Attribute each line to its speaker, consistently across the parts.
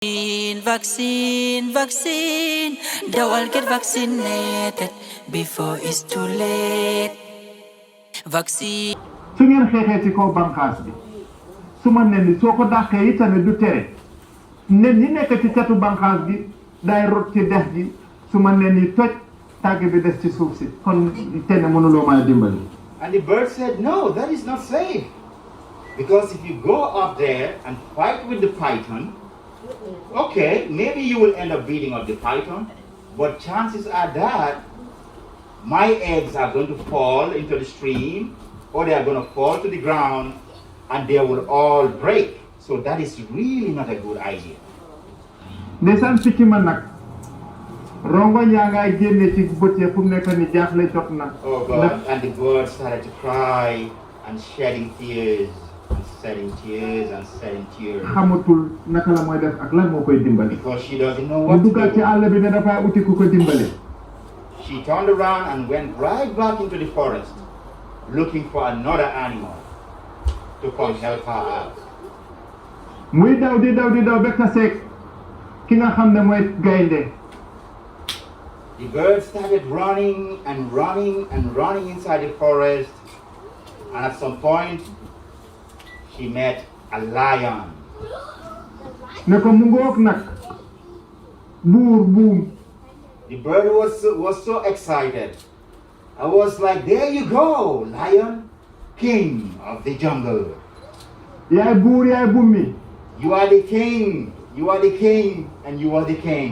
Speaker 1: Vaccine, they all get vaccinated before it's too late. Vaccine.
Speaker 2: su ngeen xeexee ci kaw bànqaas bi su ma nen ni soo ko dàqee yi tamit du tere nen ñi nekk ci catu bànqaas bi day rot ci dex gi su ma nen ni toj tàgg bi des ci suuf si kon te ne mënuloo maa dimbali.
Speaker 3: And the bird said, no, that is not safe. Because if you go up there and fight with the python, okay, maybe you will end up beating up the python, but chances are that my eggs are going to fall into the stream or they are going to fall to the ground and they will all break. So that is really not a good idea.
Speaker 2: ndeysaan picc ma nag rongo yaa ngay génne ci bët ya fu mu nekk ni jaaxle jot na.
Speaker 3: Oh God, and the bird started to cry and shedding tears and shedding tears and shedding tears.
Speaker 2: xamatul naka la mooy def ak lan moo koy dimbali.
Speaker 3: Because she doesn't know
Speaker 2: mu
Speaker 3: what to
Speaker 2: duggaat ci
Speaker 3: do.
Speaker 2: àll bi ne dafay uti ku ko dimbali.
Speaker 3: She turned around and went right back into the forest looking for another animal to come help her out.
Speaker 2: muy daw di daw di daw ba taseeg ki nga xam ne mooy gaynde.
Speaker 3: The bird started running and running and running inside the forest, and at some point she met a lion.
Speaker 2: ne ko mu ngoog nag buur buum.
Speaker 3: The bird was so excited. I was like, there you go, lion, king of the jungle.
Speaker 2: yaay buur yaay bummi.
Speaker 3: You are the king, you are the king, and you are the king.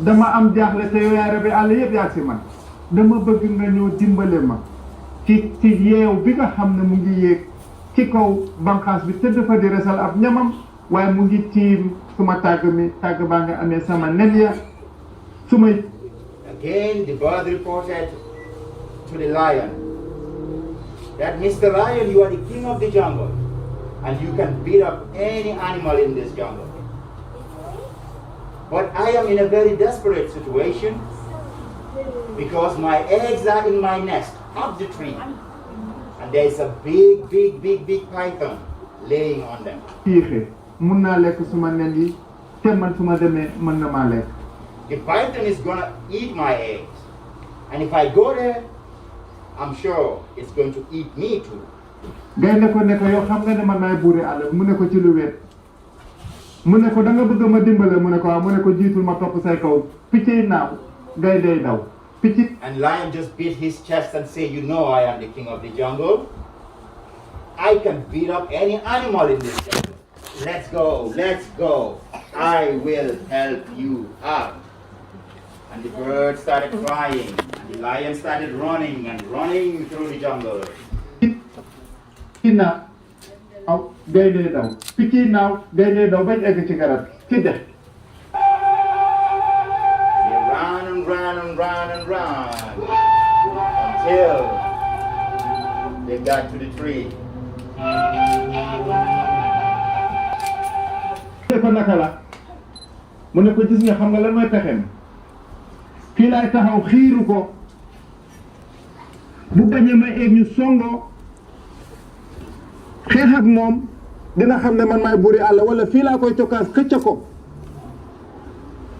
Speaker 2: dama am jaaxle te yow yaay rabi àll yëpp yaa si man dama bëgg nga ñëw dimbale ma ci yeew bi nga xam ne mu ngi yéeg ci kaw banqaas bi tëdd fa di resal ab ñamam waaye mu ngi tiim suma tàgg mi tàgg baa nga amee sama nen ya su may.
Speaker 3: Again, the bird reported to the lion that Mr. Lion, you are the king of the jungle, and you can beat up any animal in this jungle. But I am in a very desperate situation because my eggs are in my nest up the tree, and there is a big python laying on them.
Speaker 2: piixe mun naa lekk suma nen yi te man su ma demee mën na maa lekk.
Speaker 3: The python is gonna eat my eggs, and if I go there, I'm sure it's going to eat me too.
Speaker 2: gaynde ko ne ko yow xam nga ne man maay buuri àll mu ne ko ci lu wet mu ne ko da nga bëgg ma dimbale mu ne ko waaw mu ne ko jiitul ma topp say kaw picc yi naaw gaynde daw picc.
Speaker 3: And lion just beat his chest and say, you know I am the king of the jungle. I can beat up any animal in this jungle. Let's go, let's go. I will help you out. And the bird started crying, and the lion started running and running through the jungle.
Speaker 2: picc naaw aw gaynde daw picc yi naaw gaynde daw bañ egg ci garab ci dex.
Speaker 3: They ran and ran and ran and ran until they got to the tree.
Speaker 2: ne ko naka la mu ne ko gis nga xam nga lan mooy pexem fii laay taxaw xiiru ko bu bañee ma eeg ñu songoo xeex ak moom dina xam ne man maay buri àll wala fii laa koy cokkaas xëcc ko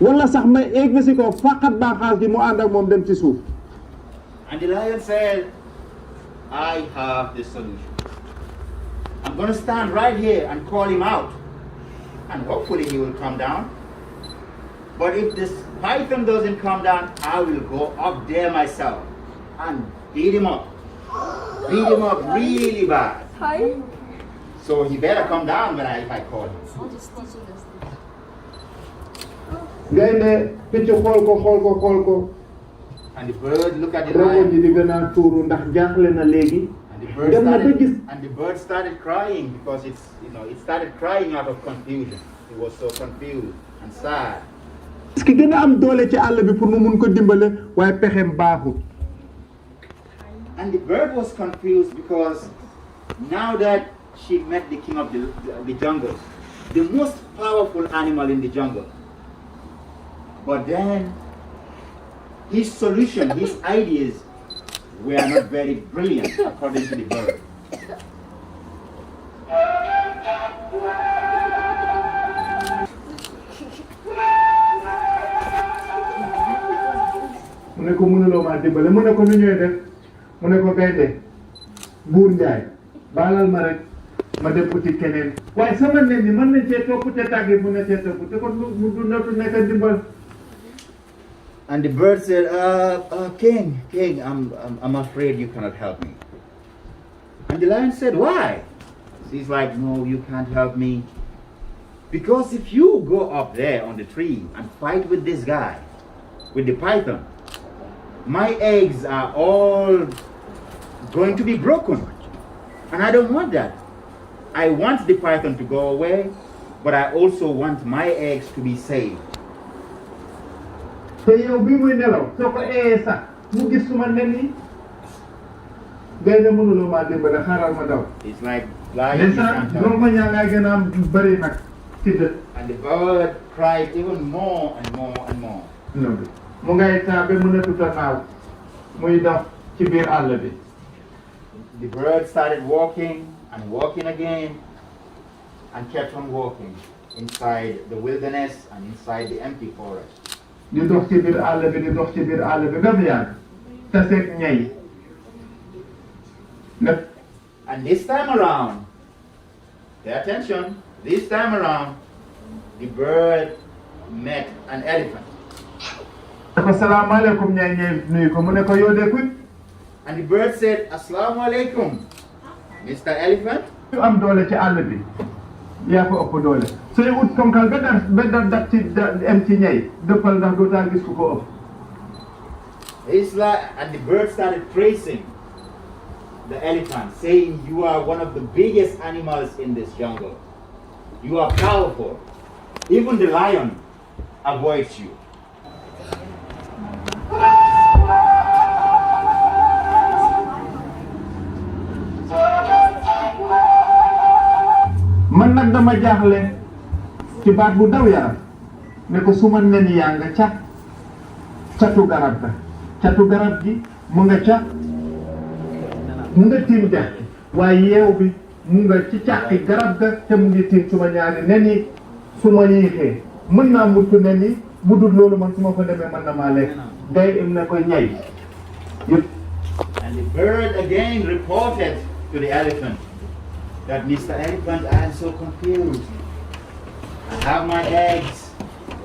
Speaker 2: wala sax may eeg ba si ko fàqat baaxaas gi mu ànd ak moom dem ci suuf.
Speaker 3: And the lion said, I have the solution. I'm going to stand right here and call him out. And hopefully he will come down. But if this python doesn't come down, I will go up there myself and beat him up. Beat him up really bad.
Speaker 4: Hi.
Speaker 3: So he better come down if I call him.
Speaker 2: gaynde picc xool ko
Speaker 3: And the bird looked at the
Speaker 2: rongoñ ji
Speaker 3: lion.
Speaker 2: di gën a tuuru ndax jaaxle na léegi.
Speaker 3: And the bird started crying because it started crying out of confusion. It was so confused and sad.
Speaker 2: parce que gën a am doole ci àll bi pour mu mun ko dimbale waaye pexem baaxul.
Speaker 3: And the bird was confused because Now that she met the king of the jungle, the most powerful animal in the jungle. But then his solution, his ideas were not very brilliant according to the bird.
Speaker 2: mu ne ko mënuloo maa dimbale mu ne ko nu ñuy def mu ne ko gaynde buur njaay baalal ma rek ma dem uti keneen waaye sama nen ni mën nañ cee topp te tàggi mën na cee topp te kon mu du natu nekk dimbal.
Speaker 3: And the bird said, King, I'm afraid you cannot help me. And the lion said, why? He's like, no, you can't help me. Because if you go up there on the tree and fight with this guy, with the python, my eggs are all going to be broken. And I don't want that. I want the python to go away, but I also want my eggs to be saved.
Speaker 2: te yow bii muy nelaw soo ko sax mu gis suma nen yi gaynde mënuloo maa dimbale xaaral ma daw.
Speaker 3: It's like lion.
Speaker 2: loolu ma ñaa ngaa gën a am bëri nag ci dëkk.
Speaker 3: And the bird cried even more and more and more.
Speaker 2: mu ngay taa ba mënatut a naaw muy dox ci biir àll bi.
Speaker 3: The bird started walking and walking again and kept on walking inside the wilderness and inside the empty forest.
Speaker 2: di dox ci biir àll bi di dox ci biir àll bi ba mu yàgg taseeg ñay.
Speaker 3: And this time around, pay attention, this time around, the bird met an elephant.
Speaker 2: ko salaamaaleykum ñay ñay nuyu ko mu ne ko yow de kuy.
Speaker 3: And the bird said, Assalamu alaikum, Mr. Elephant.
Speaker 2: yu am doole ci àll bi yaa ko ëpp doole sooy ut ponkal ba daf ci am ci ñay dëppal ndax dootaa gis ku ko ëpp.
Speaker 3: It's like, and the bird started praising the elephant, saying, you are one of the biggest animals in this jungle. You are powerful. Even the lion avoids you.
Speaker 2: man nag dama jaaxle ci baat bu daw yaram ne ko suma nen yaa nga ca catu garab ga catu garab gi mu nga ca mu nga tiim dex waaye yeew bi mu nga ci càqi garab ga te mu ngi tiim suma ñaari nen yi su ma yiixee mën naa mucc nen yi bu dul loolu man su ma ko demee mën na maa lekk day im ne ko ñay yëpp.
Speaker 3: And the bird again reported to the elephant that, Mr. Elephant, I am so confused. I have my eggs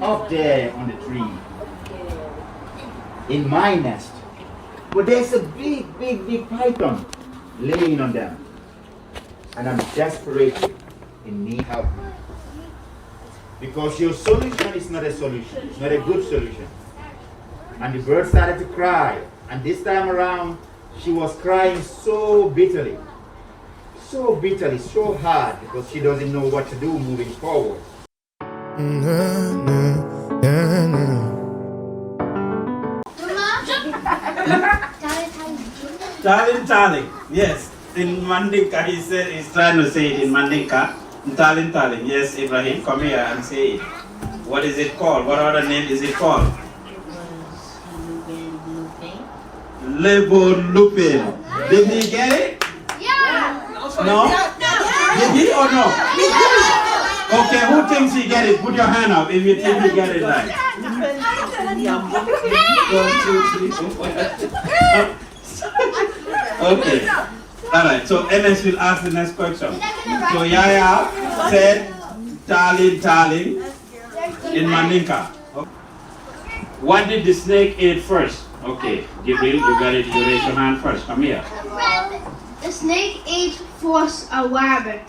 Speaker 3: up there on the tree in my nest, but there's a big python laying on them, and I'm desperate in need help because your solution is not a solution. It's not a good solution. And the bird started to cry, and this time around she was crying so bitterly, so hard, because she doesn't know what to do moving forward.
Speaker 4: Talin. Yes. In Mandinka, he said he's trying to say it in Mandinka. Talin. Yes, Ibrahim, come here and say it. What is it called? What other name is it called? Laybone Lupain. Did he get it? No? Did he or no? Okay, who thinks he get it? Put your hand up if you think he get it right. 1, 2, 3, 4. Okay. Alright, so NS will ask the next question. So Yaya said Talin in Mandinka. Okay. What did the snake eat first? Okay, Gabriel, you got it. You raise your hand first. Come here.
Speaker 5: The snake ate first a rabbit.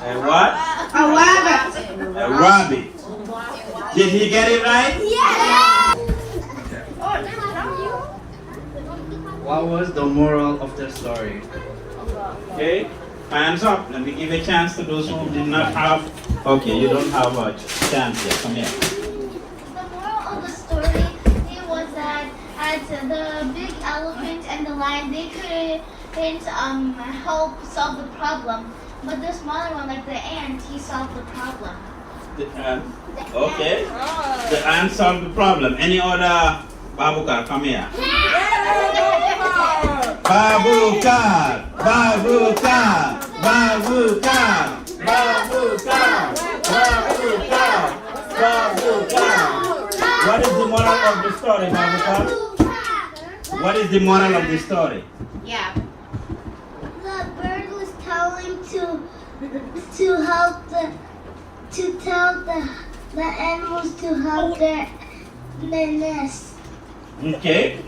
Speaker 4: A what?
Speaker 5: A rabbit.
Speaker 4: A rabbit. Did he get it right?
Speaker 5: Yes!
Speaker 6: What was the moral of the story?
Speaker 4: Okay, hands up. Let me give a chance to those who did not have. Okay, you don't have a chance yet. Come here.
Speaker 5: The moral of the story it was that as the big elephant and the lion, can help solve the problem. But the smaller one, like the ant, he solved the problem.
Speaker 4: The ant. Okay. The ant solved the problem. Any other Babukar? Come here. Babukar. Babukar. Babukar. Babukar. Babukar. Babukar. What is the moral of the story, Babukar? What is the moral of the story?
Speaker 5: Yeah. The bird was telling to help tell the animals to help their nest.
Speaker 4: Okay.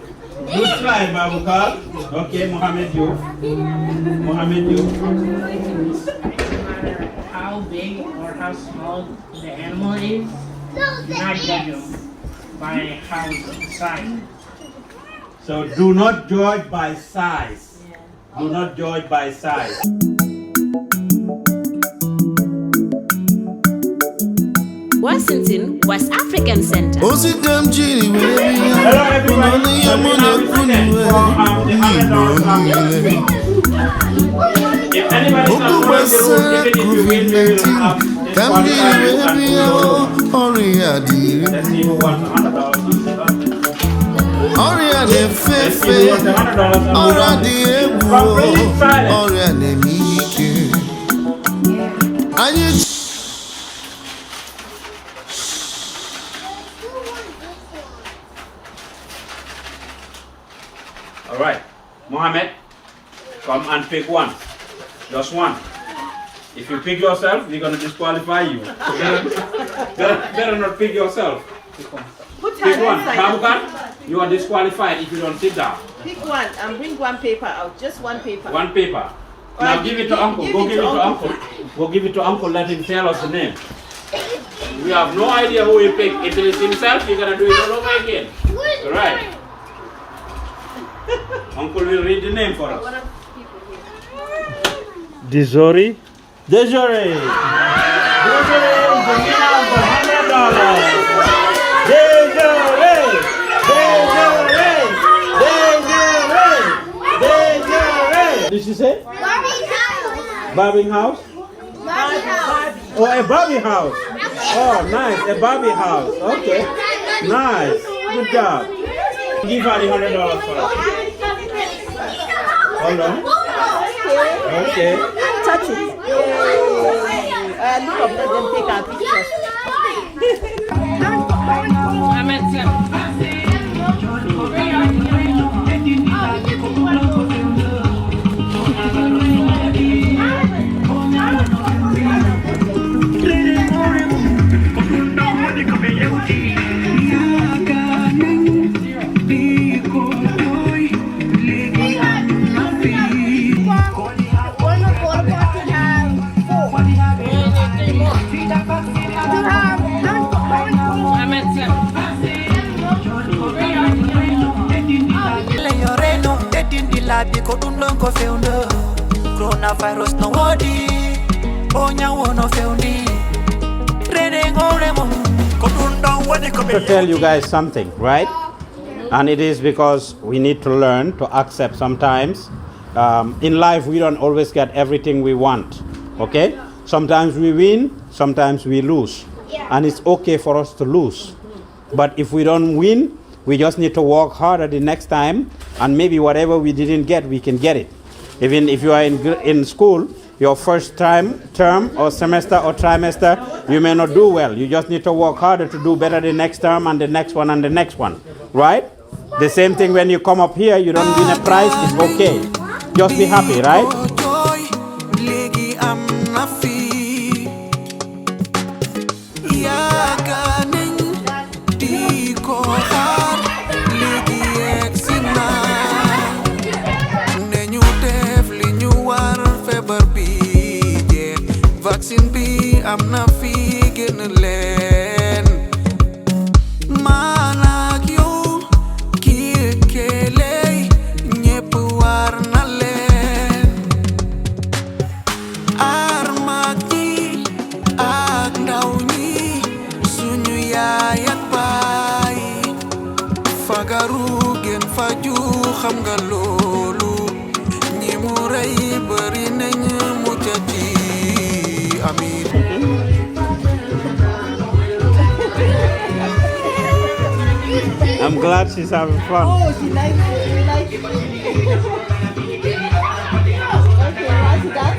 Speaker 4: Good try, Babukar. Okay, Mohammed, you. Mohammed, you.
Speaker 6: No matter how big or how small the animal is,
Speaker 5: No, the
Speaker 6: not judge
Speaker 5: ants.
Speaker 6: them by how size.
Speaker 4: So do not judge by size. Do not judge by size.
Speaker 7: Washington, West African Center.
Speaker 4: Hello everyone. If anybody's not following the rules, even if you win, we will have disqualified you and let's see who wants $100. Let's see who wants $100 from bringing silence. All right, Mohammed, come and pick one. Just one. If you pick yourself, we're going to disqualify you. So better not pick yourself. Pick one. Babukar, you are disqualified if you don't sit down.
Speaker 8: Pick one and bring one paper out. Just one paper.
Speaker 4: One paper. Now give it to Uncle. Go give it to Uncle. Go give it to Uncle. Let him tell us the name. We have no idea who he picked. If it is himself, you're going to do it all over again. All right. Uncle will read the name for us. Desori. Desori. Desori is the winner of the $100. Desori. Desori. Desori. Desori. Did she say? Barbie house.
Speaker 5: Barbie house.
Speaker 4: Oh, a Barbie house. Oh, nice. A Barbie house. Okay. Nice. Good job. Give her the $100 for us. Hold on. Okay.
Speaker 8: Touch it. Look up, let them take our pictures.
Speaker 1: Coronavirus no wodi onya wono feundi
Speaker 4: To tell you guys something, right? And it is because we need to learn to accept sometimes. In life, we don't always get everything we want, okay? Sometimes we win, sometimes we lose. And it's okay for us to lose. But if we don't win, we just need to work harder the next time, and maybe whatever we didn't get, we can get it. Even if you are in school, your first term or semester or trimester, you may not do well. You just need to work harder to do better the next term and the next one and the next one, right? The same thing when you come up here, you don't win a prize, it's okay. Just be happy, right?
Speaker 9: Vaccine bi amna fi gën leen man ak yow kii keeley ñépp war na leen aar mag ñi ak ndaw ñi suñu yaay ak baay fagaru gën faju xam nga loolu ñi
Speaker 4: that. She's having fun.
Speaker 8: Oh, she likes it. She likes it. Okay, what's that?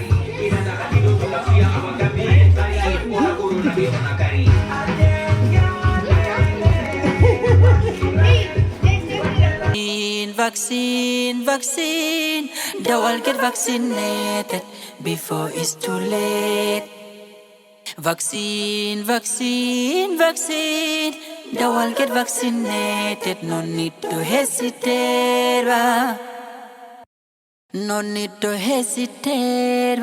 Speaker 1: Vaccine, vaccine, the world get vaccinated before it's too late. Vaccine, vaccine, vaccine, the world get vaccinated. No need to hesitate, no need to hesitate.